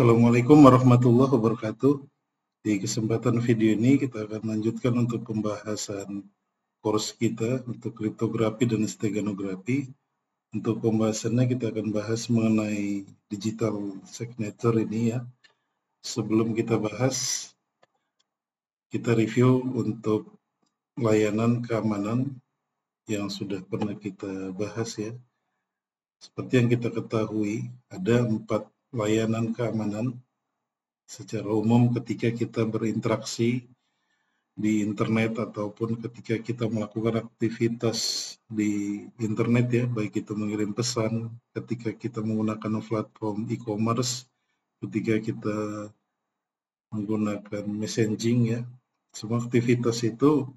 Assalamualaikum warahmatullahi wabarakatuh. Di kesempatan video ini kita akan lanjutkan untuk pembahasan course kita untuk kriptografi dan steganografi. Untuk pembahasannya kita akan bahas mengenai digital signature ini ya. Sebelum kita bahas, kita review untuk layanan keamanan yang sudah pernah kita bahas ya. Seperti yang kita ketahui, ada 4 layanan keamanan secara umum ketika kita berinteraksi di internet ataupun ketika kita melakukan aktivitas di internet ya, baik itu mengirim pesan, ketika kita menggunakan platform e-commerce, ketika kita menggunakan messaging ya, semua aktivitas itu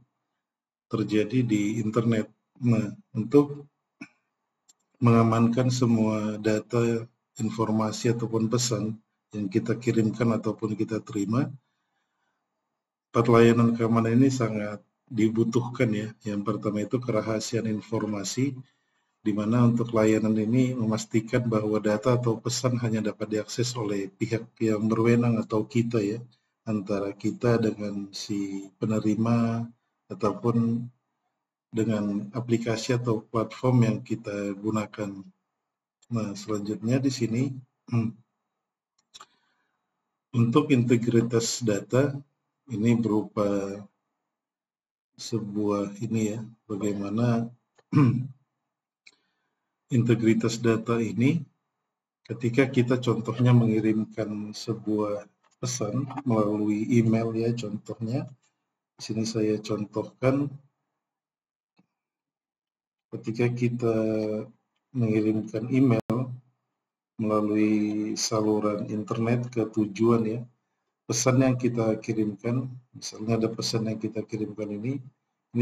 terjadi di internet. Nah, untuk mengamankan semua data, informasi ataupun pesan yang kita kirimkan ataupun kita terima, 4 layanan keamanan ini sangat dibutuhkan ya. Yang pertama itu kerahasiaan informasi, di mana untuk layanan ini memastikan bahwa data atau pesan hanya dapat diakses oleh pihak yang berwenang atau kita ya, antara kita dengan si penerima ataupun dengan aplikasi atau platform yang kita gunakan. Nah, selanjutnya di sini untuk integritas data ini berupa sebuah ini ya, bagaimana integritas data ini ketika kita contohnya mengirimkan sebuah pesan melalui email ya, contohnya di sini saya contohkan ketika kita mengirimkan email melalui saluran internet ke tujuan ya, pesan yang kita kirimkan, misalnya ada pesan yang kita kirimkan ini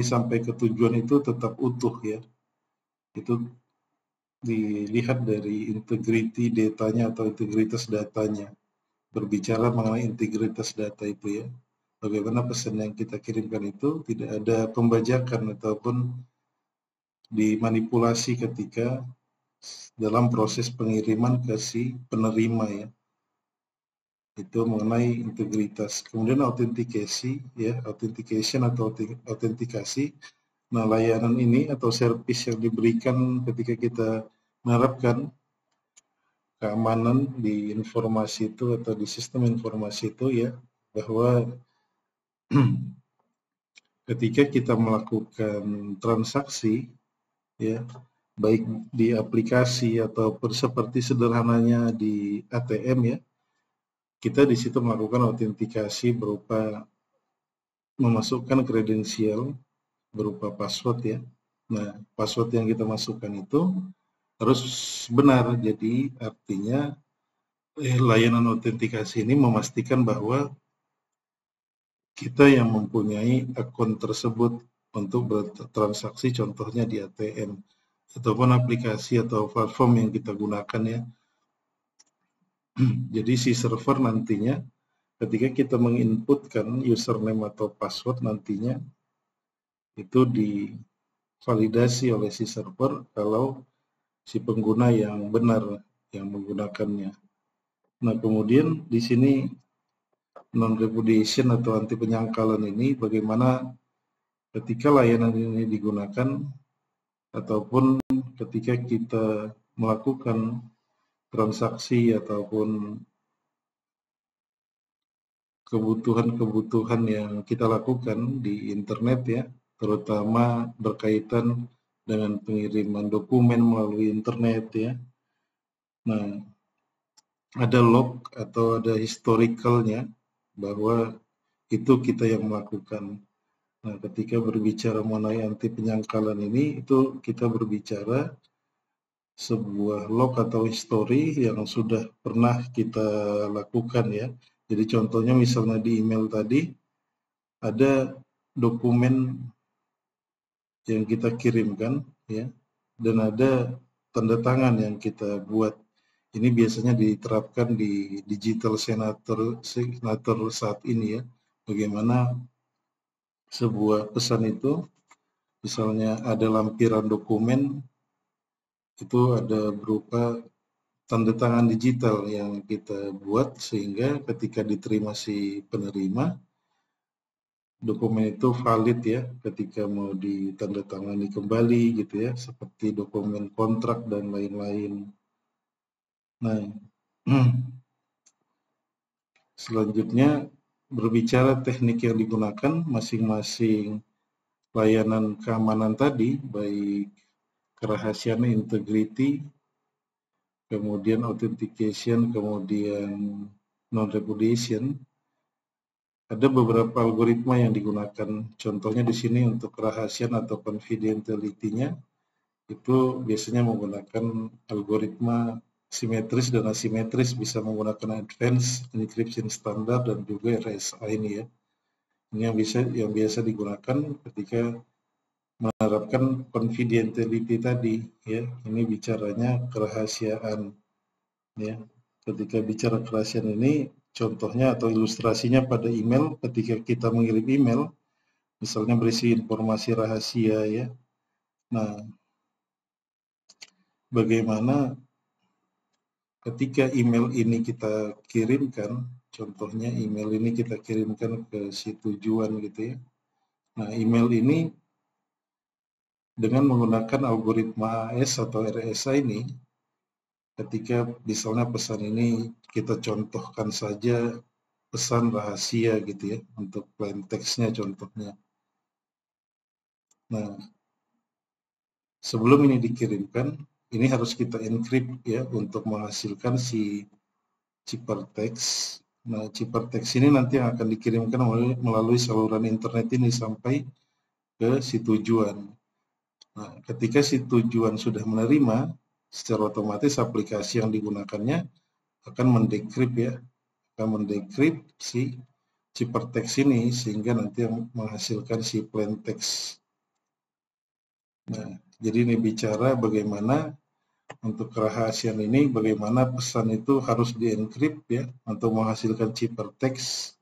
sampai ke tujuan itu tetap utuh ya. Itu dilihat dari integriti datanya atau integritas datanya. Berbicara mengenai integritas data itu ya. Bagaimana pesan yang kita kirimkan itu tidak ada pembajakan ataupun dimanipulasi ketika dalam proses pengiriman ke si penerima ya. Itu mengenai integritas. Kemudian authentication ya, authentication atau autentikasi. Nah, layanan ini atau service yang diberikan ketika kita menerapkan keamanan di informasi itu atau di sistem informasi itu ya, bahwa ketika kita melakukan transaksi ya, baik di aplikasi ataupun seperti sederhananya di ATM ya, kita di situ melakukan autentikasi berupa memasukkan kredensial berupa password ya. Nah, password yang kita masukkan itu harus benar, jadi artinya layanan autentikasi ini memastikan bahwa kita yang mempunyai akun tersebut untuk bertransaksi contohnya di ATM ataupun aplikasi atau platform yang kita gunakan ya. Jadi si server nantinya ketika kita menginputkan username atau password nantinya itu divalidasi oleh si server kalau si pengguna yang benar yang menggunakannya. Nah, kemudian di sini non-repudiation atau anti penyangkalan ini bagaimana ketika layanan ini digunakan ataupun ketika kita melakukan transaksi ataupun kebutuhan-kebutuhan yang kita lakukan di internet ya, terutama berkaitan dengan pengiriman dokumen melalui internet ya. Nah, ada log atau ada historicalnya bahwa itu kita yang melakukan. Nah, ketika berbicara mengenai anti penyangkalan ini, itu kita berbicara sebuah log atau history yang sudah pernah kita lakukan ya. Jadi contohnya misalnya di email tadi ada dokumen yang kita kirimkan ya, dan ada tanda tangan yang kita buat. Ini biasanya diterapkan di digital signature saat ini ya. Bagaimana sebuah pesan itu misalnya ada lampiran dokumen itu ada berupa tanda tangan digital yang kita buat sehingga ketika diterima si penerima, dokumen itu valid ya ketika mau ditandatangani kembali gitu ya, seperti dokumen kontrak dan lain-lain. Nah, selanjutnya berbicara teknik yang digunakan masing-masing layanan keamanan tadi, baik kerahasiaan, integrity, kemudian authentication, kemudian non-repudiation. Ada beberapa algoritma yang digunakan. Contohnya di sini untuk kerahasiaan atau confidentiality-nya itu biasanya menggunakan algoritma simetris dan asimetris, bisa menggunakan advanced encryption standard dan juga RSA ini ya. Ini yang biasa digunakan ketika menerapkan confidentiality tadi ya. Ini bicaranya kerahasiaan ya. Ketika bicara kerahasiaan ini contohnya atau ilustrasinya pada email, ketika kita mengirim email misalnya berisi informasi rahasia ya. Nah, bagaimana ketika email ini kita kirimkan, contohnya email ini kita kirimkan ke si tujuan gitu ya. Nah, email ini dengan menggunakan algoritma AES atau RSA ini, ketika misalnya pesan ini kita contohkan saja pesan rahasia gitu ya, untuk plain text-nya contohnya. Nah, sebelum ini dikirimkan, ini harus kita encrypt ya untuk menghasilkan si ciphertext. Nah, ciphertext ini nanti yang akan dikirimkan melalui saluran internet ini sampai ke si tujuan. Nah, ketika si tujuan sudah menerima, secara otomatis aplikasi yang digunakannya akan mendekrypt ya, akan mendekrypt si ciphertext ini sehingga nanti menghasilkan si plain text. Nah, jadi ini bicara bagaimana untuk kerahasiaan ini, bagaimana pesan itu harus di-encrypt ya untuk menghasilkan ciphertext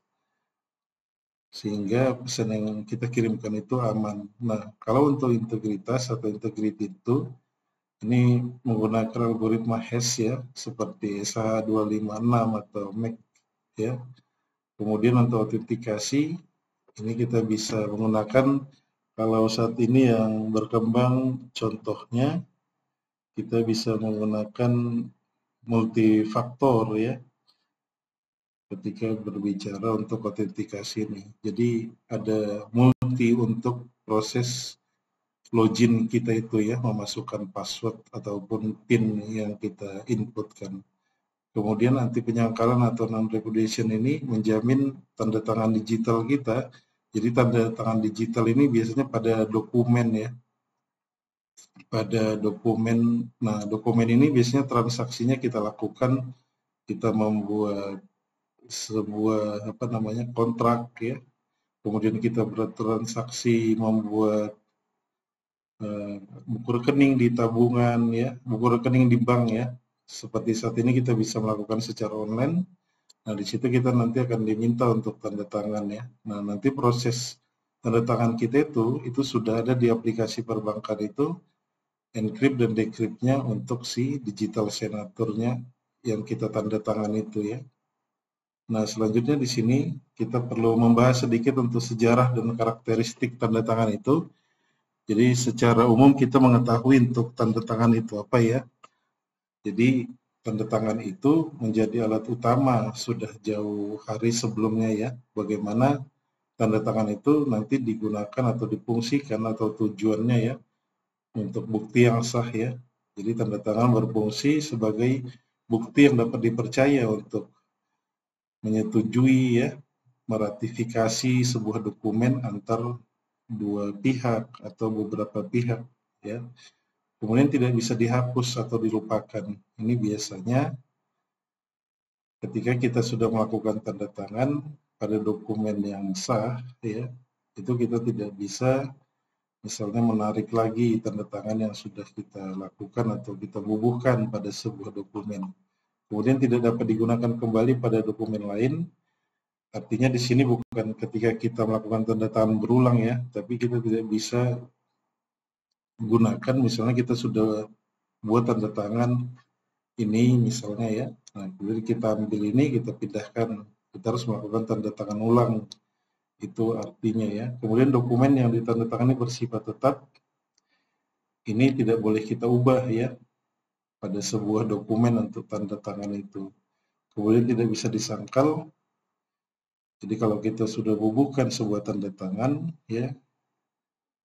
sehingga pesan yang kita kirimkan itu aman. Nah, kalau untuk integritas atau integrity itu ini menggunakan algoritma hash ya, seperti SH256 atau MAC ya. Kemudian untuk autentikasi ini kita bisa menggunakan, kalau saat ini yang berkembang contohnya kita bisa menggunakan multifaktor ya ketika berbicara untuk autentikasi ini. Jadi ada multi untuk proses login kita itu ya, memasukkan password ataupun PIN yang kita inputkan. Kemudian anti penyangkalan atau non-repudiation ini menjamin tanda tangan digital kita. Jadi tanda tangan digital ini biasanya pada dokumen ya. Pada dokumen, nah dokumen ini biasanya transaksinya kita lakukan, kita membuat sebuah kontrak ya. Kemudian kita bertransaksi membuat buku rekening di tabungan ya, buku rekening di bank ya. Seperti saat ini kita bisa melakukan secara online. Nah, di situ kita nanti akan diminta untuk tanda tangan ya. Nah, nanti proses tanda tangan kita itu sudah ada di aplikasi perbankan itu, encrypt dan decrypt-nya untuk si digital signature-nya yang kita tanda tangan itu ya. Nah, selanjutnya di sini kita perlu membahas sedikit untuk sejarah dan karakteristik tanda tangan itu. Jadi secara umum kita mengetahui untuk tanda tangan itu apa ya. Jadi tanda tangan itu menjadi alat utama sudah jauh hari sebelumnya ya. Bagaimana tanda tangan itu nanti digunakan atau difungsikan atau tujuannya ya untuk bukti yang sah ya. Jadi tanda tangan berfungsi sebagai bukti yang dapat dipercaya untuk menyetujui ya, meratifikasi sebuah dokumen antar dua pihak atau beberapa pihak ya. Kemudian tidak bisa dihapus atau dilupakan. Ini biasanya ketika kita sudah melakukan tanda tangan pada dokumen yang sah ya, itu kita tidak bisa misalnya menarik lagi tanda tangan yang sudah kita lakukan atau kita bubuhkan pada sebuah dokumen. Kemudian tidak dapat digunakan kembali pada dokumen lain. Artinya di sini bukan ketika kita melakukan tanda tangan berulang ya, tapi kita tidak bisa gunakan misalnya kita sudah buat tanda tangan ini misalnya ya. Nah, kemudian kita ambil ini, kita pindahkan, kita harus melakukan tanda tangan ulang. Itu artinya ya. Kemudian dokumen yang ditandatangani bersifat tetap, ini tidak boleh kita ubah ya pada sebuah dokumen untuk tanda tangan itu. Kemudian tidak bisa disangkal. Jadi kalau kita sudah bubuhkan sebuah tanda tangan ya,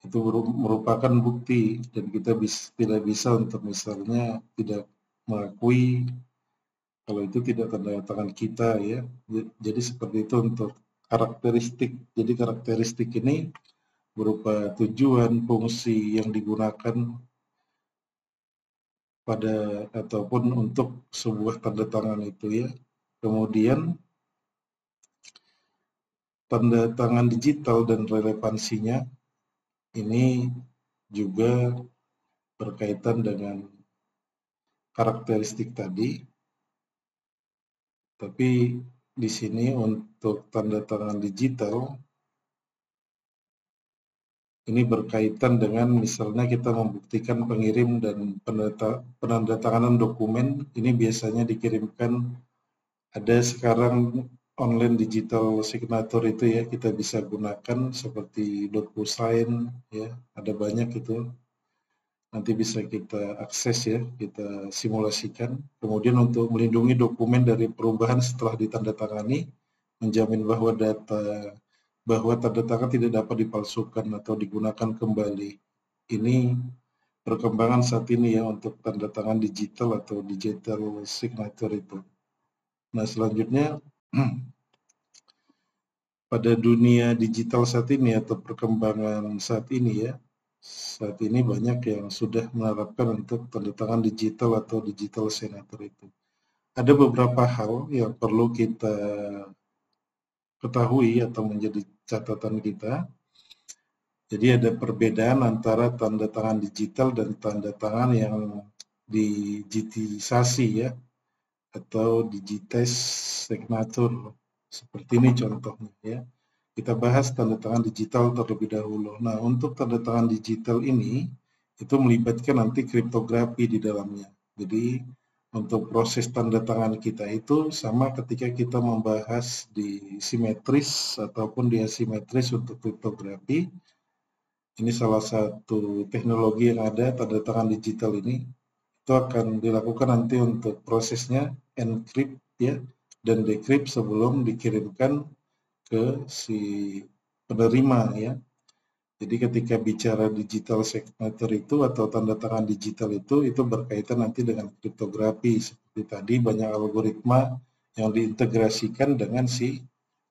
itu merupakan bukti dan kita tidak bisa untuk misalnya tidak mengakui kalau itu tidak tanda tangan kita ya. Jadi seperti itu untuk karakteristik. Jadi karakteristik ini berupa tujuan, fungsi yang digunakan pada ataupun untuk sebuah tanda tangan itu ya. Kemudian tanda tangan digital dan relevansinya ini juga berkaitan dengan karakteristik tadi, tapi di sini untuk tanda tangan digital ini berkaitan dengan misalnya kita membuktikan pengirim dan penandatanganan dokumen ini biasanya dikirimkan, ada sekarang online digital signature itu ya, kita bisa gunakan seperti DocuSign ya, ada banyak itu. Nanti bisa kita akses ya, kita simulasikan. Kemudian untuk melindungi dokumen dari perubahan setelah ditandatangani, menjamin bahwa tanda tangan tidak dapat dipalsukan atau digunakan kembali. Ini perkembangan saat ini ya untuk tanda tangan digital atau digital signature itu. Nah selanjutnya pada dunia digital saat ini atau perkembangan saat ini ya, saat ini banyak yang sudah menerapkan untuk tanda tangan digital atau digital signature itu. Ada beberapa hal yang perlu kita ketahui atau menjadi catatan kita. Jadi ada perbedaan antara tanda tangan digital dan tanda tangan yang digitisasi ya, atau digitized signature. Seperti ini contohnya ya. Kita bahas tanda tangan digital terlebih dahulu. Nah, untuk tanda tangan digital ini, itu melibatkan nanti kriptografi di dalamnya. Jadi, untuk proses tanda tangan kita itu sama ketika kita membahas di simetris ataupun di asimetris untuk kriptografi. Ini salah satu teknologi yang ada, tanda tangan digital ini. Itu akan dilakukan nanti untuk prosesnya encrypt ya, dan decrypt sebelum dikirimkan ke si penerima ya. Jadi ketika bicara digital signature itu atau tanda tangan digital itu berkaitan nanti dengan kriptografi. Seperti tadi banyak algoritma yang diintegrasikan dengan si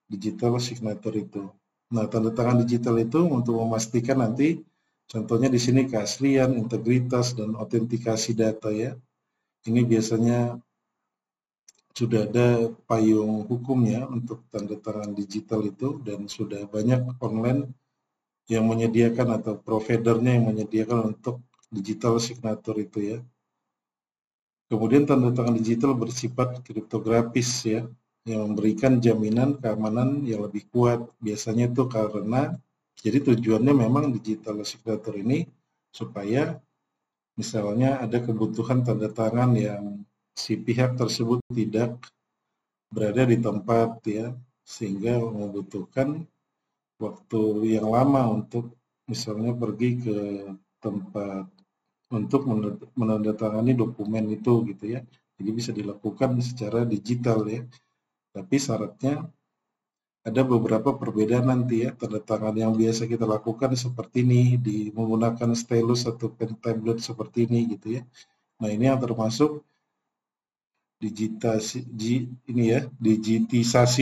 digital signature itu. Nah, tanda tangan digital itu untuk memastikan nanti contohnya di sini keaslian, integritas dan autentikasi data ya. Ini biasanya sudah ada payung hukumnya untuk tanda tangan digital itu dan sudah banyak online yang menyediakan atau providernya yang menyediakan untuk digital signature itu ya. Kemudian tanda tangan digital bersifat kriptografis ya, yang memberikan jaminan keamanan yang lebih kuat. Biasanya itu karena jadi tujuannya memang digital signature ini supaya misalnya ada kebutuhan tanda tangan yang si pihak tersebut tidak berada di tempat ya, sehingga membutuhkan waktu yang lama untuk misalnya pergi ke tempat untuk menandatangani dokumen itu gitu ya. Jadi bisa dilakukan secara digital ya. Tapi syaratnya ada beberapa perbedaan nanti ya. Tanda tangan yang biasa kita lakukan seperti ini di menggunakan stylus atau pen tablet seperti ini gitu ya. Nah, ini yang termasuk digitisasi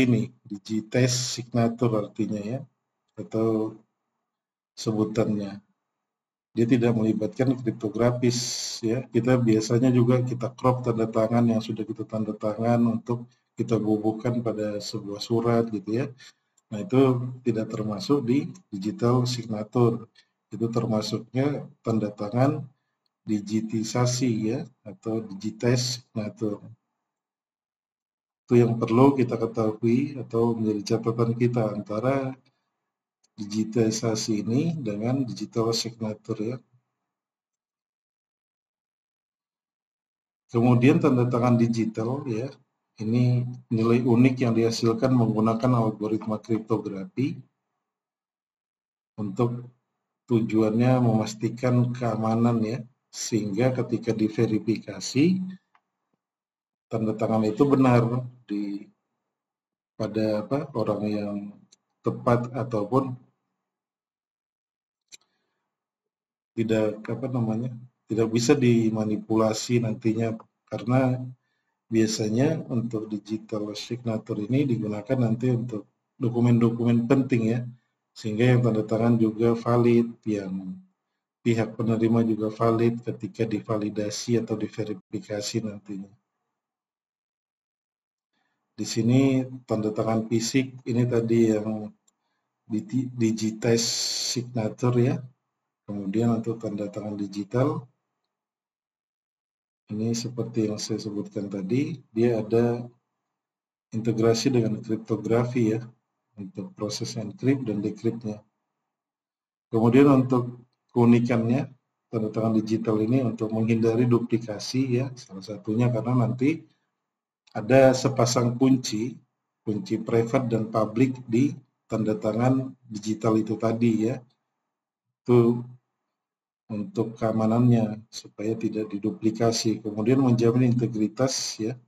nih, digitized signature artinya ya, atau sebutannya. Dia tidak melibatkan kriptografis ya. Kita biasanya juga kita crop tanda tangan yang sudah kita tanda tangan untuk kita bubuhkan pada sebuah surat gitu ya. Nah, itu tidak termasuk di digital signature. Itu termasuknya tanda tangan digitisasi ya atau digitized signature. Itu yang perlu kita ketahui atau menjadi catatan kita antara digitalisasi ini dengan digital signature ya. Kemudian tanda tangan digital ya, ini nilai unik yang dihasilkan menggunakan algoritma kriptografi untuk tujuannya memastikan keamanan ya, sehingga ketika diverifikasi tanda tangan itu benar pada orang yang tepat ataupun tidak bisa dimanipulasi nantinya, karena biasanya untuk digital signature ini digunakan nanti untuk dokumen-dokumen penting ya, sehingga yang tanda tangan juga valid, yang pihak penerima juga valid ketika divalidasi atau diverifikasi nantinya. Di sini tanda tangan fisik ini tadi yang digitized signature ya. Kemudian untuk tanda tangan digital, ini seperti yang saya sebutkan tadi, dia ada integrasi dengan kriptografi ya, untuk proses encrypt dan decryptnya. Kemudian untuk keunikannya, tanda tangan digital ini untuk menghindari duplikasi ya, salah satunya karena nanti ada sepasang kunci private dan public di tanda tangan digital itu tadi ya. Itu untuk keamanannya supaya tidak diduplikasi, kemudian menjamin integritas ya.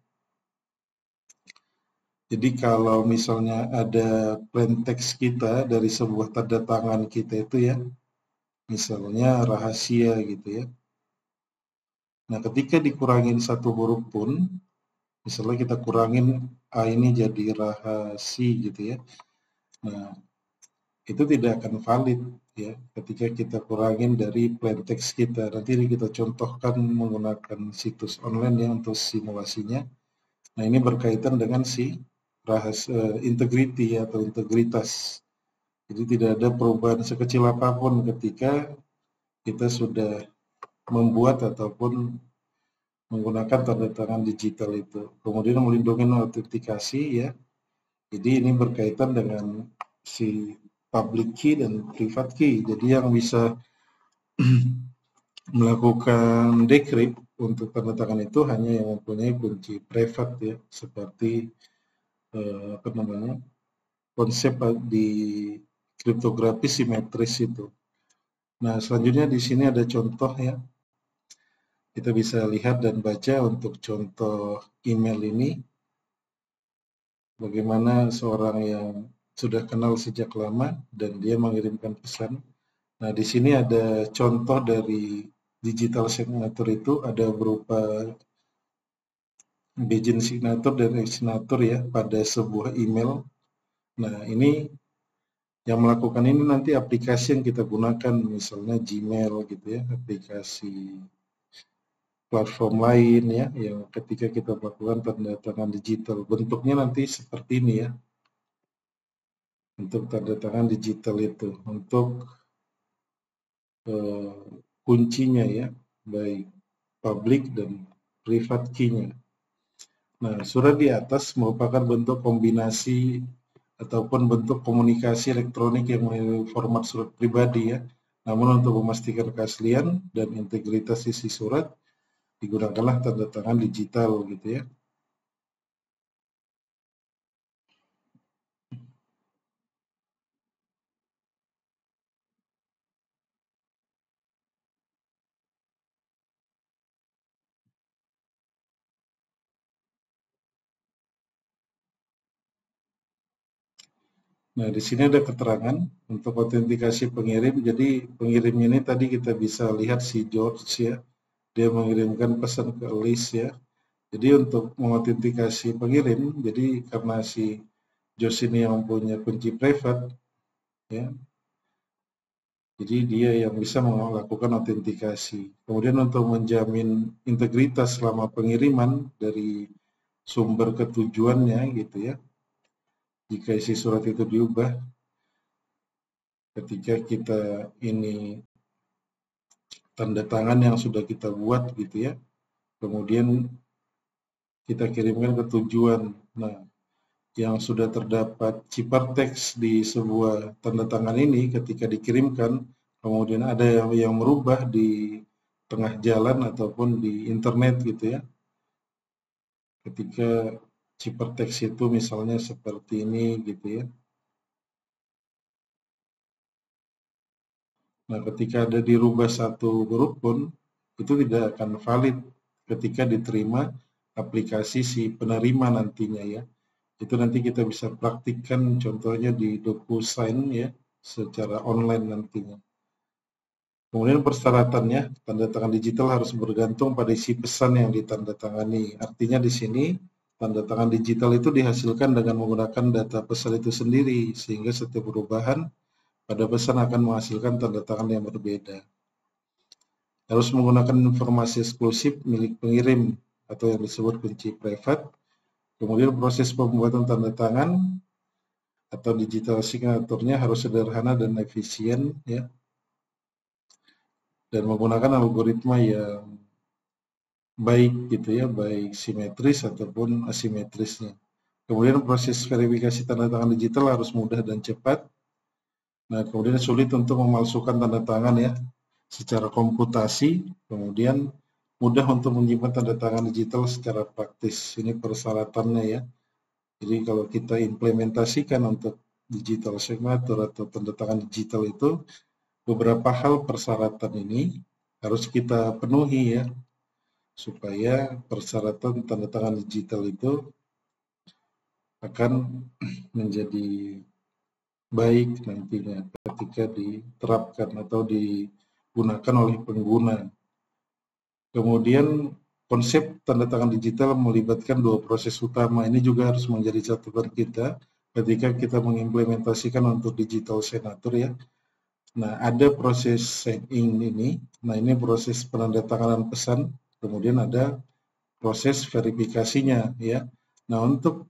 Jadi kalau misalnya ada plain text kita dari sebuah tanda tangan kita itu ya, misalnya rahasia gitu ya. Nah, ketika dikurangin satu huruf pun, misalnya kita kurangin A ini jadi rahasia gitu ya. Nah, itu tidak akan valid ya ketika kita kurangin dari plain text kita. Nanti kita contohkan menggunakan situs online ya untuk simulasinya. Nah, ini berkaitan dengan integrity atau integritas. Jadi tidak ada perubahan sekecil apapun ketika kita sudah membuat ataupun menggunakan tanda tangan digital itu. Kemudian melindungi autentikasi ya. Jadi ini berkaitan dengan si public key dan private key. Jadi yang bisa melakukan decrypt untuk tanda tangan itu hanya yang mempunyai kunci private ya, seperti konsep di kriptografi simetris itu. Nah, selanjutnya di sini ada contoh ya. Kita bisa lihat dan baca untuk contoh email ini. Bagaimana seorang yang sudah kenal sejak lama dan dia mengirimkan pesan. Nah, di sini ada contoh dari digital signature itu, ada berupa Bayesian signature dan signature ya pada sebuah email. Nah, ini yang melakukan ini nanti aplikasi yang kita gunakan, misalnya Gmail gitu ya, aplikasi platform lain ya, yang ketika kita melakukan tanda tangan digital, bentuknya nanti seperti ini ya. Untuk tanda tangan digital itu, untuk kuncinya ya, baik public dan private key-nya. Nah, surat di atas merupakan bentuk kombinasi ataupun bentuk komunikasi elektronik yang memiliki format surat pribadi ya. Namun untuk memastikan keaslian dan integritas isi surat, digunakanlah tanda tangan digital gitu ya. Nah, di sini ada keterangan untuk autentikasi pengirim. Jadi pengirim ini tadi kita bisa lihat si George ya, dia mengirimkan pesan ke Alice ya. Jadi untuk mengautentikasi pengirim, jadi karena si George ini yang punya kunci private ya, jadi dia yang bisa melakukan autentikasi. Kemudian untuk menjamin integritas selama pengiriman dari sumber ke tujuannya gitu ya. Jika isi surat itu diubah ketika kita ini tanda tangan yang sudah kita buat gitu ya, kemudian kita kirimkan ke tujuan. Nah, yang sudah terdapat ciphertext di sebuah tanda tangan ini ketika dikirimkan, kemudian ada yang merubah di tengah jalan ataupun di internet gitu ya, ketika ciphertext itu misalnya seperti ini gitu ya. Nah, ketika ada dirubah satu huruf pun itu tidak akan valid ketika diterima aplikasi si penerima nantinya ya. Itu nanti kita bisa praktikkan contohnya di DocuSign ya, secara online nantinya. Kemudian persyaratannya, tanda tangan digital harus bergantung pada isi pesan yang ditandatangani. Artinya di sini, tanda tangan digital itu dihasilkan dengan menggunakan data pesan itu sendiri, sehingga setiap perubahan pada pesan akan menghasilkan tanda tangan yang berbeda. Harus menggunakan informasi eksklusif milik pengirim atau yang disebut kunci private. Kemudian proses pembuatan tanda tangan atau digital signaturnya harus sederhana dan efisien ya. Dan menggunakan algoritma yang baik gitu ya, baik simetris ataupun asimetrisnya. Kemudian proses verifikasi tanda tangan digital harus mudah dan cepat. Nah, kemudian sulit untuk memalsukan tanda tangan ya secara komputasi, kemudian mudah untuk menyimpan tanda tangan digital secara praktis. Ini persyaratannya ya. Jadi kalau kita implementasikan untuk digital signature atau tanda tangan digital itu, beberapa hal persyaratan ini harus kita penuhi ya, supaya persyaratan tanda tangan digital itu akan menjadi baik nantinya ketika diterapkan atau digunakan oleh pengguna. Kemudian konsep tanda tangan digital melibatkan dua proses utama. Ini juga harus menjadi catatan kita ketika kita mengimplementasikan untuk digital signature ya. Nah, ada proses sign in ini. Nah, ini proses penandatanganan pesan. Kemudian ada proses verifikasinya ya. Nah, untuk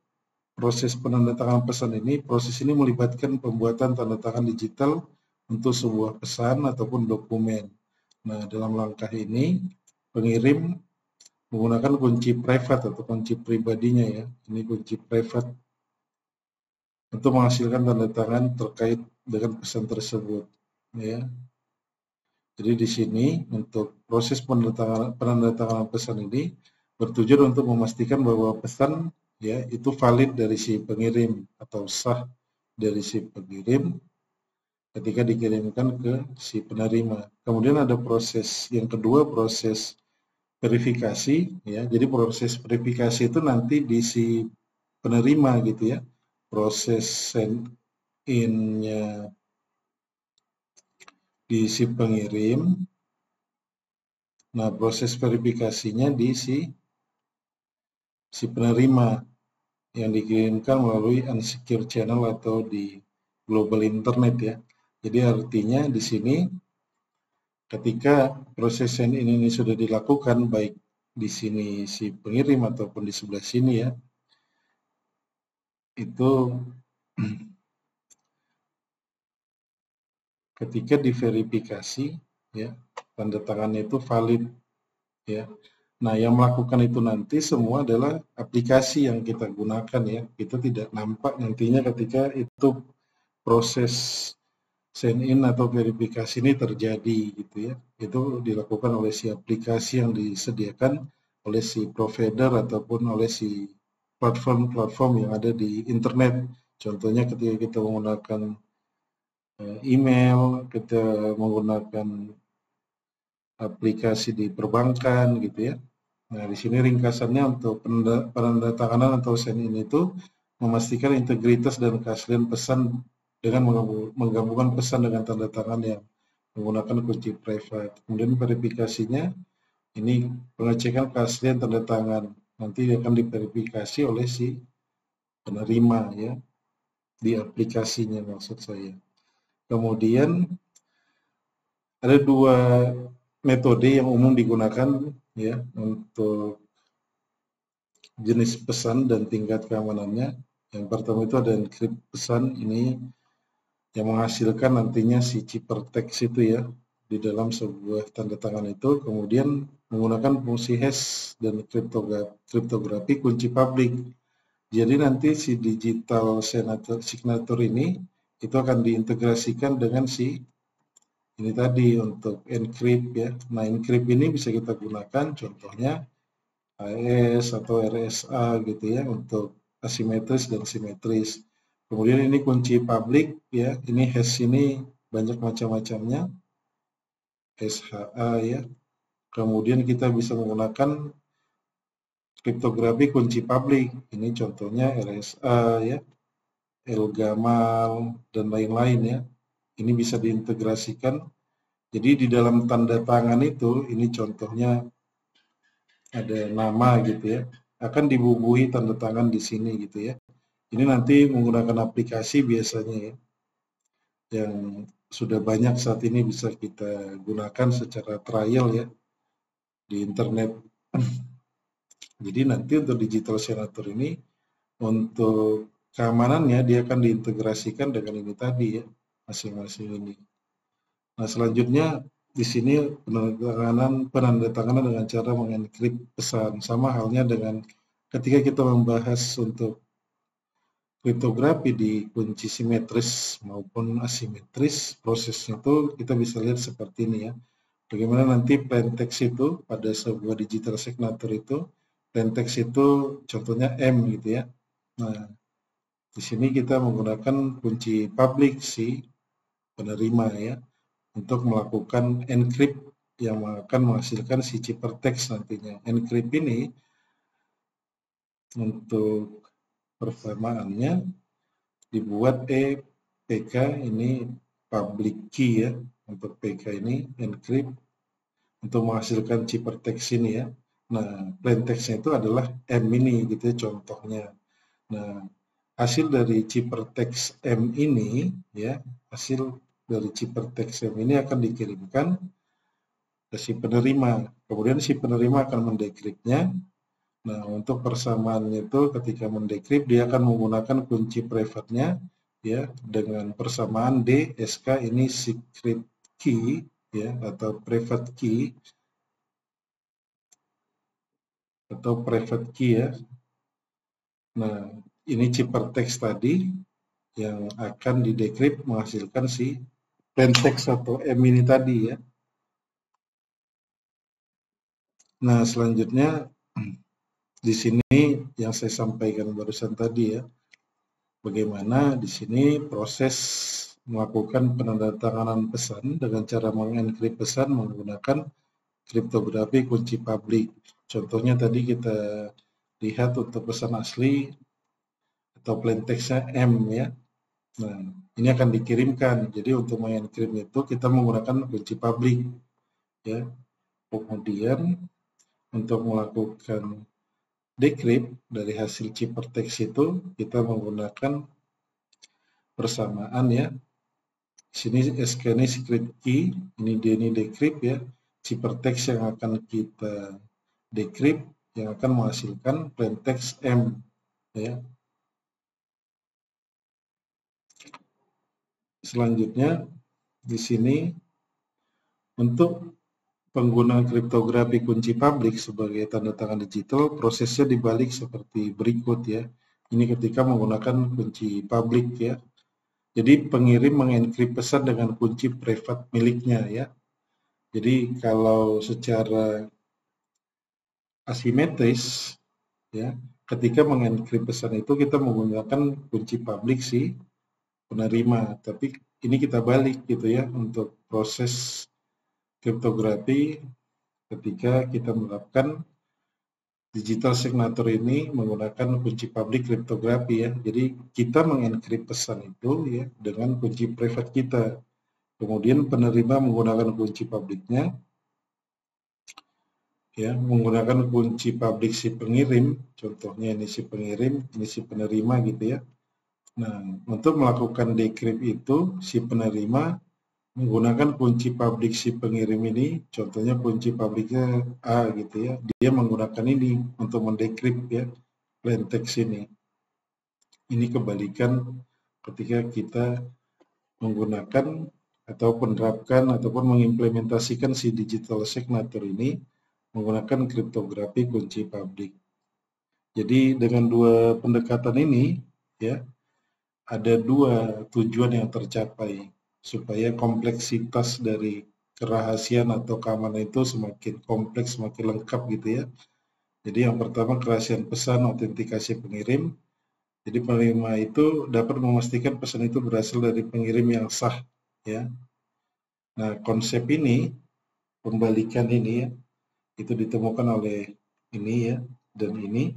proses penandatanganan pesan ini, proses ini melibatkan pembuatan tanda tangan digital untuk sebuah pesan ataupun dokumen. Nah, dalam langkah ini, pengirim menggunakan kunci private atau kunci pribadinya ya. Ini kunci private untuk menghasilkan tanda tangan terkait dengan pesan tersebut ya. Jadi di sini untuk proses penandatanganan pesan ini bertujuan untuk memastikan bahwa pesan ya itu valid dari si pengirim atau sah dari si pengirim ketika dikirimkan ke si penerima. Kemudian ada proses yang kedua, proses verifikasi ya. Jadi proses verifikasi itu nanti di si penerima gitu ya. Proses send in-nya di si pengirim. Nah, proses verifikasinya di si penerima yang dikirimkan melalui unsecure channel atau di global internet ya. Jadi artinya di sini ketika proses send in ini sudah dilakukan baik di sini si pengirim ataupun di sebelah sini ya, itu ketika diverifikasi ya, tanda tangannya itu valid ya. Nah, yang melakukan itu nanti semua adalah aplikasi yang kita gunakan ya. Kita tidak nampak nantinya ketika itu proses sign in atau verifikasi ini terjadi gitu ya. Itu dilakukan oleh si aplikasi yang disediakan oleh si provider ataupun oleh si platform-platform yang ada di internet. Contohnya ketika kita menggunakan email, kita menggunakan aplikasi di perbankan gitu ya. Nah, di sini ringkasannya untuk penandatanganan atau sign in itu memastikan integritas dan keaslian pesan dengan menggabungkan pesan dengan tanda tangan yang menggunakan kunci private. Kemudian verifikasinya ini pengecekan keaslian tanda tangan. Nanti akan diverifikasi oleh si penerima ya di aplikasinya maksud saya. Kemudian ada dua metode yang umum digunakan ya untuk jenis pesan dan tingkat keamanannya. Yang pertama itu ada encrypt pesan, ini yang menghasilkan nantinya si ciphertext itu ya di dalam sebuah tanda tangan itu, kemudian menggunakan fungsi hash dan kriptografi kunci publik. Jadi nanti si digital signature ini itu akan diintegrasikan dengan si ini tadi untuk encrypt ya. Nah, encrypt ini bisa kita gunakan contohnya AES atau RSA gitu ya untuk asimetris dan simetris. Kemudian ini kunci publik ya, ini hash ini banyak macam-macamnya, SHA ya. Kemudian kita bisa menggunakan kriptografi kunci publik. Ini contohnya RSA ya, Elgamal dan lain-lain ya. Ini bisa diintegrasikan. Jadi di dalam tanda tangan itu, ini contohnya ada nama gitu ya, akan dibubuhi tanda tangan di sini gitu ya. Ini nanti menggunakan aplikasi biasanya ya, yang sudah banyak saat ini bisa kita gunakan secara trial ya di internet. Jadi nanti untuk digital signature ini, untuk keamanannya dia akan diintegrasikan dengan ini tadi ya, masing-masing ini. Nah selanjutnya di sini penandatanganan dengan cara mengenkrip pesan, sama halnya dengan ketika kita membahas untuk kriptografi di kunci simetris maupun asimetris, prosesnya itu kita bisa lihat seperti ini ya. Bagaimana nanti plain text itu pada sebuah digital signature itu, plain text itu contohnya M gitu ya. Nah, di sini kita menggunakan kunci public si penerima ya, untuk melakukan encrypt yang akan menghasilkan si ciphertext nantinya. Encrypt ini untuk persamaannya dibuat PK ini public key ya, untuk PK ini encrypt untuk menghasilkan ciphertext ini ya. Nah, plain text-nya itu adalah M ini gitu ya contohnya. Nah, hasil dari ciphertext M ini ya, hasil dari ciphertext M ini akan dikirimkan ke si penerima. Kemudian si penerima akan mendekriptnya. Nah, untuk persamaannya itu ketika mendekrip dia akan menggunakan kunci private-nya ya dengan persamaan D SK ini secret key ya atau private key ya. Nah, ini ciphertext tadi yang akan didekrip menghasilkan si plain text atau M ini tadi ya. Nah, selanjutnya di sini yang saya sampaikan barusan tadi ya. Bagaimana di sini proses melakukan penandatanganan pesan dengan cara mengenkrip pesan menggunakan kriptografi kunci publik. Contohnya tadi kita lihat untuk pesan asli atau plain text-nya M ya. Nah, ini akan dikirimkan. Jadi untuk mengenkrim itu kita menggunakan kunci publik ya. Kemudian untuk melakukan decrypt dari hasil ciphertext itu kita menggunakan persamaan ya. Sini SK ini secret key, ini dia ini decrypt ya. Ciphertext yang akan kita decrypt yang akan menghasilkan plain text M ya. Selanjutnya di sini untuk penggunaan kriptografi kunci publik sebagai tanda tangan digital, prosesnya dibalik seperti berikut ya. Ini ketika menggunakan kunci publik ya. Jadi pengirim mengenkrip pesan dengan kunci private miliknya ya. Jadi kalau secara asimetris ya, ketika mengenkrip pesan itu kita menggunakan kunci publik si penerima, tapi ini kita balik gitu ya untuk proses kriptografi ketika kita menerapkan digital signature ini menggunakan kunci publik kriptografi ya. Jadi kita mengenkrip pesan itu ya dengan kunci private kita. Kemudian penerima menggunakan kunci publiknya ya, menggunakan kunci publik si pengirim, contohnya ini si pengirim, ini si penerima gitu ya. Nah, untuk melakukan decrypt itu si penerima menggunakan kunci publik si pengirim ini, contohnya kunci publiknya A gitu ya, dia menggunakan ini untuk mendecrypt ya plain text ini. Ini kebalikan ketika kita menggunakan atau menerapkan ataupun mengimplementasikan si digital signature ini menggunakan kriptografi kunci publik. Jadi dengan dua pendekatan ini ya, ada dua tujuan yang tercapai supaya kompleksitas dari kerahasiaan atau keamanan itu semakin kompleks, semakin lengkap gitu ya. Jadi yang pertama kerahasiaan pesan, autentikasi pengirim. Jadi penerima itu dapat memastikan pesan itu berasal dari pengirim yang sah, ya. Nah, konsep ini, pembalikan ini ya, itu ditemukan oleh ini ya dan ini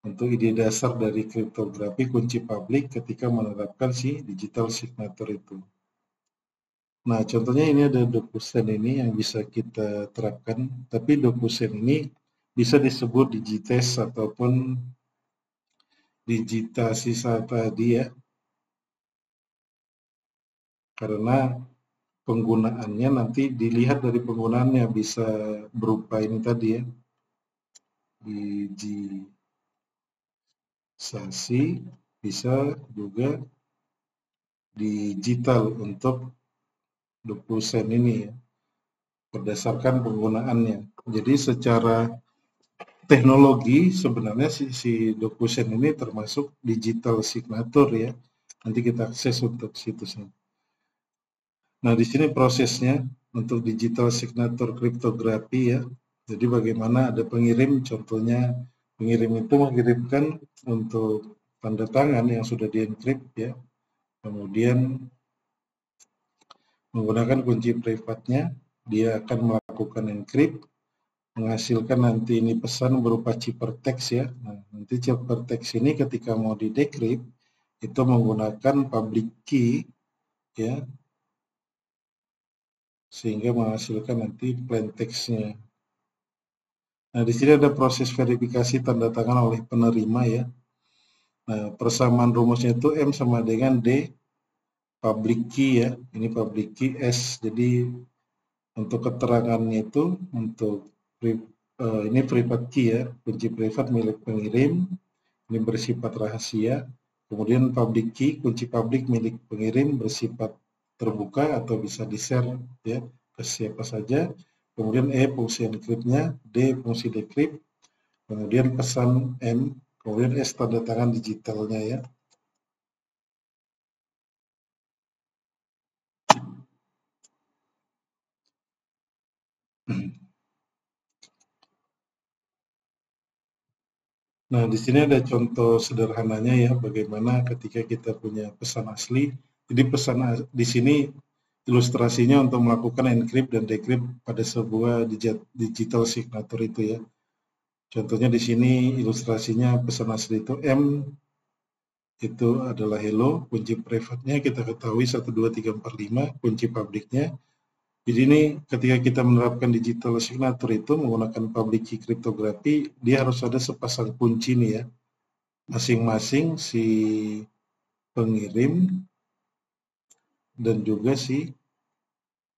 untuk ide dasar dari kriptografi kunci publik ketika menerapkan si digital signature itu. Nah, contohnya ini ada DocuSign ini yang bisa kita terapkan, tapi DocuSign ini bisa disebut Digitest ataupun Digitasisa tadi ya, karena penggunaannya nanti dilihat dari penggunaannya bisa berupa ini tadi ya, digitalisasi, bisa juga digital untuk DocuSign ini ya, berdasarkan penggunaannya. Jadi secara teknologi sebenarnya si DocuSign ini termasuk digital signature ya. Nanti kita akses untuk situsnya. Nah, di sini prosesnya untuk digital signature kriptografi ya. Jadi bagaimana ada pengirim, contohnya pengirim itu mengirimkan untuk tanda tangan yang sudah dienkrip ya. Kemudian menggunakan kunci privatnya, dia akan melakukan encrypt, menghasilkan nanti ini pesan berupa ciphertext ya. Nah, nanti ciphertext ini ketika mau di-decrypt itu menggunakan public key ya, sehingga menghasilkan nanti plain text-nya. Nah, di sini ada proses verifikasi tanda tangan oleh penerima ya. Nah, persamaan rumusnya itu M sama dengan D public key ya. Ini public key S. Jadi untuk keterangannya itu untuk ini private key ya, kunci privat milik pengirim, ini bersifat rahasia. Kemudian public key, kunci publik milik pengirim bersifat terbuka atau bisa di-share ya ke siapa saja. Kemudian E fungsi encrypt-nya, D fungsi decrypt, kemudian pesan M, kemudian S tanda tangan digitalnya ya. Nah, di sini ada contoh sederhananya ya, bagaimana ketika kita punya pesan asli. Jadi pesan di sini ilustrasinya untuk melakukan encrypt dan decrypt pada sebuah digital signature itu ya. Contohnya di sini ilustrasinya pesan asli itu M itu adalah hello, kunci privatnya kita ketahui 12345, kunci publiknya. Jadi ini ketika kita menerapkan digital signature itu menggunakan public key cryptography, dia harus ada sepasang kunci nih ya. Masing-masing si pengirim dan juga si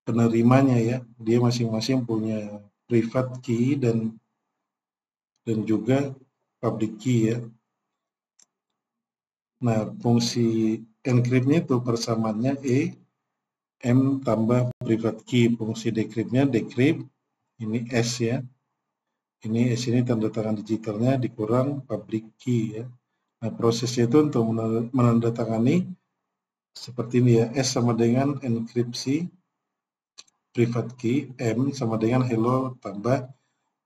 penerimanya ya. Dia masing-masing punya private key dan juga public key ya. Nah, fungsi encrypt-nya itu persamaannya M tambah private key. Fungsi decrypt-nya decrypt, ini S ya. Ini S ini tanda tangan digitalnya dikurang public key ya. Nah, prosesnya itu untuk menandatangani seperti ini ya. S sama dengan enkripsi private key, M sama dengan hello tambah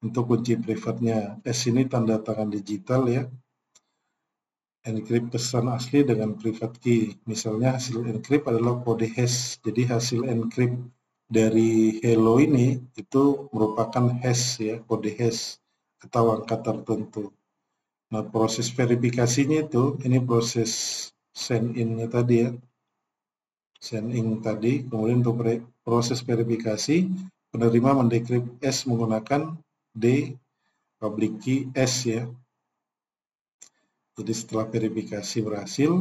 untuk kunci privatnya. S ini tanda tangan digital ya. Encrypt pesan asli dengan private key. Misalnya hasil encrypt adalah kode hash. Jadi hasil encrypt dari hello ini itu merupakan hash ya, kode hash atau angka tertentu. Nah, proses verifikasinya itu ini proses send in-nya tadi ya. Send in tadi, kemudian untuk proses verifikasi penerima mendecrypt S menggunakan D public key S ya. Jadi setelah verifikasi berhasil,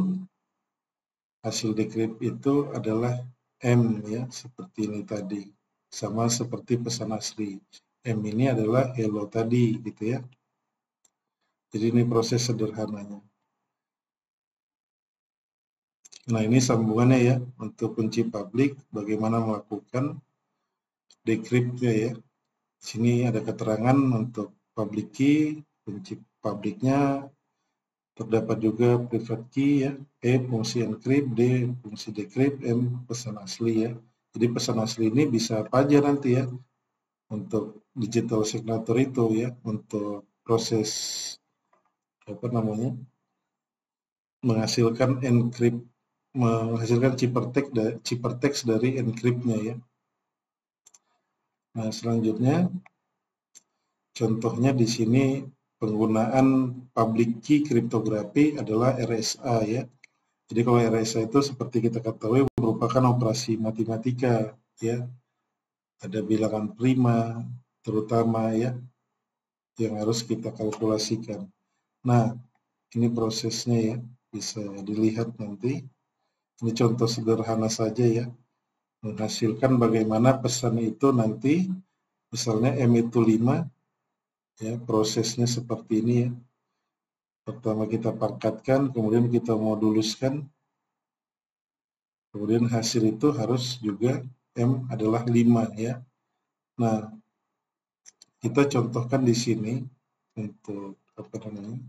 hasil decrypt itu adalah M ya, seperti ini tadi. Sama seperti pesan asli. M ini adalah hello tadi gitu ya. Jadi ini proses sederhananya. Nah, ini sambungannya ya untuk kunci publik bagaimana melakukan decrypt-nya ya. Di sini ada keterangan untuk public key, kunci publiknya, terdapat juga private key ya, E fungsi encrypt, D fungsi decrypt, M pesan asli ya. Jadi pesan asli ini bisa apa aja nanti ya untuk digital signature itu ya, untuk proses apa namanya menghasilkan ciphertext dari encryptnya ya. Nah, selanjutnya contohnya di sini penggunaan public key kriptografi adalah RSA ya. Jadi kalau RSA itu seperti kita ketahui merupakan operasi matematika ya. Ada bilangan prima terutama ya yang harus kita kalkulasikan. Nah, ini prosesnya ya, bisa dilihat nanti. Ini contoh sederhana saja ya, menghasilkan bagaimana pesan itu nanti, misalnya M itu 5, ya prosesnya seperti ini ya. Pertama kita pangkatkan, kemudian kita moduluskan, kemudian hasil itu harus juga M adalah 5 ya. Nah, kita contohkan di sini untuk apa namanya?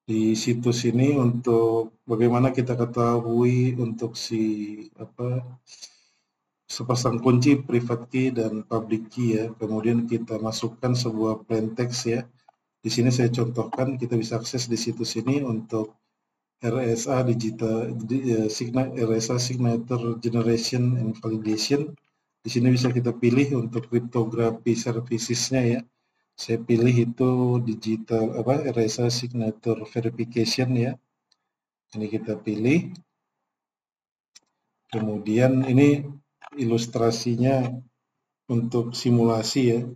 Di situs ini untuk bagaimana kita ketahui untuk sepasang kunci private key dan public key ya. Kemudian kita masukkan sebuah plain text ya. Di sini saya contohkan, kita bisa akses di situs ini untuk RSA RSA Signature Generation and Validation. Di sini bisa kita pilih untuk cryptography services-nya ya. Saya pilih itu RSA Signature Verification ya. Ini kita pilih. Kemudian ini ilustrasinya untuk simulasi ya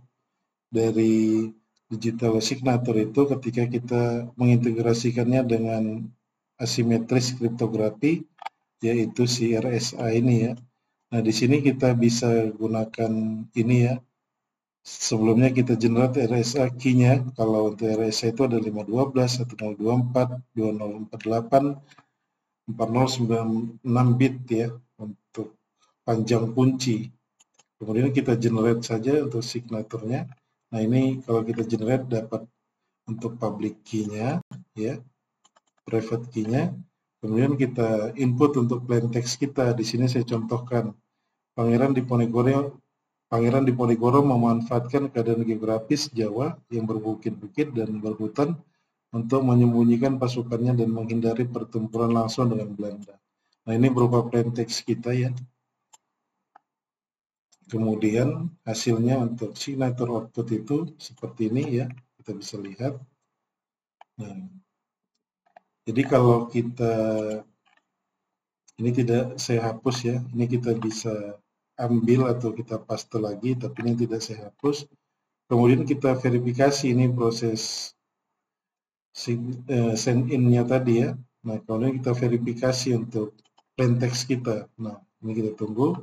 dari digital signature itu ketika kita mengintegrasikannya dengan asimetris kriptografi yaitu si RSA ini ya. Nah, di sini kita bisa gunakan ini ya. Sebelumnya kita generate RSA key-nya. Kalau untuk RSA itu ada 512, 1024, 2048, 4096 bit ya untuk panjang kunci. Kemudian kita generate saja untuk signaturnya. Nah, ini kalau kita generate dapat untuk public key-nya ya, private key-nya. Kemudian kita input untuk plain text kita. Di sini saya contohkan Pangeran Diponegoro memanfaatkan keadaan geografis Jawa yang berbukit-bukit dan berhutan untuk menyembunyikan pasukannya dan menghindari pertempuran langsung dengan Belanda. Nah, ini berupa plain text kita ya. Kemudian hasilnya untuk signature output itu seperti ini ya, kita bisa lihat. Nah, jadi kalau kita, ini tidak saya hapus ya, ini kita bisa ambil atau kita paste lagi, tapi ini tidak saya hapus. Kemudian kita verifikasi ini proses send in-nya tadi ya. Nah, kemudian kita verifikasi untuk plain text kita. Nah, ini kita tunggu.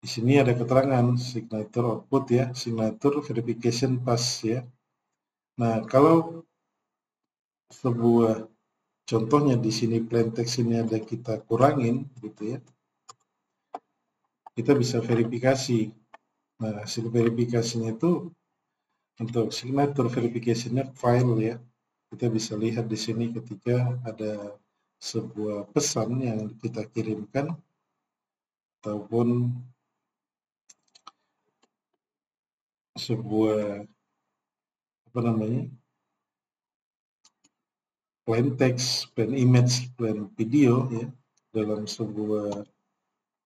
Di sini ada keterangan signature output ya, signature verification pass ya. Nah, kalau sebuah contohnya di sini plain text ini ada kita kurangin gitu ya, kita bisa verifikasi. Nah, hasil verifikasinya itu untuk signature verification-nya file ya. Kita bisa lihat di sini ketika ada sebuah pesan yang kita kirimkan ataupun sebuah plain text, plain image, plain video ya dalam sebuah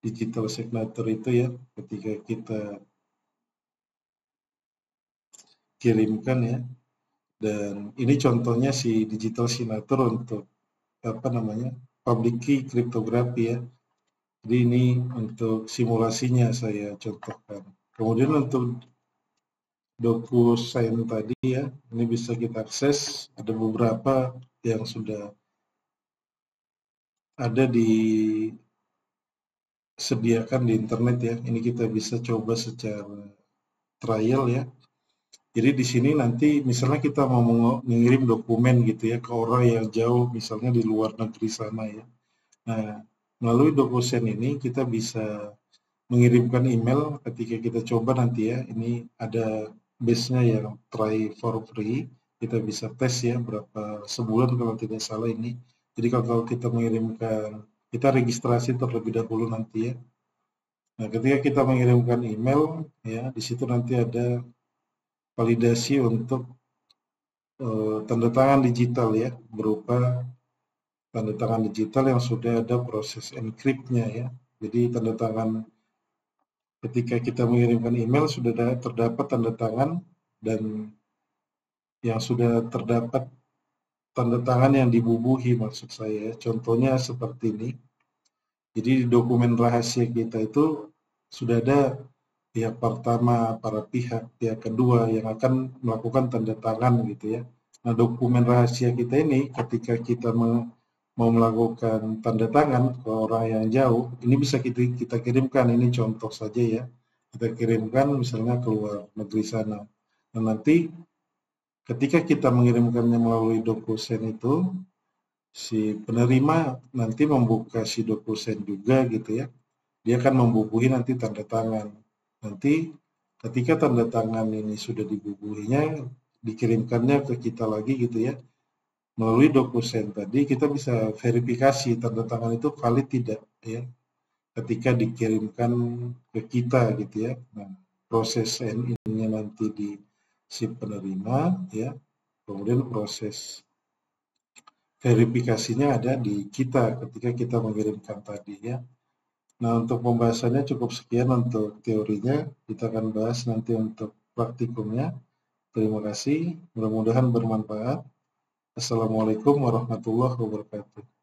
digital signature itu ya, ketika kita kirimkan ya. Dan ini contohnya si digital signature untuk public key kriptografi ya. Jadi ini untuk simulasinya saya contohkan. Kemudian untuk DocuSign tadi ya, ini bisa kita akses, ada beberapa yang sudah ada disediakan di internet ya. Ini kita bisa coba secara trial ya. Jadi di sini nanti misalnya kita mau mengirim dokumen gitu ya ke orang yang jauh, misalnya di luar negeri sana ya. Nah, melalui DocuSign ini kita bisa mengirimkan email ketika kita coba nanti ya. Ini ada base-nya yang try for free, kita bisa tes ya berapa sebulan kalau tidak salah ini. Jadi kalau kita mengirimkan, kita registrasi terlebih dahulu nanti ya. Nah, ketika kita mengirimkan email, ya, di situ nanti ada validasi untuk tanda tangan digital ya, berupa tanda tangan digital yang sudah ada proses encrypt-nya ya. Jadi tanda tangan ketika kita mengirimkan email sudah terdapat tanda tangan dan yang sudah terdapat tanda tangan yang dibubuhi maksud saya. Contohnya seperti ini. Jadi di dokumen rahasia kita itu sudah ada pihak pertama, para pihak kedua yang akan melakukan tanda tangan gitu ya. Nah, dokumen rahasia kita ini ketika kita mau melakukan tanda tangan ke orang yang jauh, ini bisa kita kirimkan, ini contoh saja ya. Kita kirimkan misalnya ke luar negeri sana. Nah, nanti ketika kita mengirimkannya melalui DocuSign itu, si penerima nanti membuka si DocuSign juga gitu ya. Dia akan membubuhi nanti tanda tangan. Nanti ketika tanda tangan ini sudah dibubuhinya, dikirimkannya ke kita lagi gitu ya. Melalui DocuSign tadi kita bisa verifikasi tanda tangan itu valid tidak ya. Ketika dikirimkan ke kita gitu ya. Nah, proses sign in-nya nanti di si penerima ya. Kemudian proses verifikasinya ada di kita ketika kita mengirimkan tadi ya. Nah, untuk pembahasannya cukup sekian untuk teorinya. Kita akan bahas nanti untuk praktikumnya. Terima kasih, mudah-mudahan bermanfaat. Assalamualaikum warahmatullahi wabarakatuh.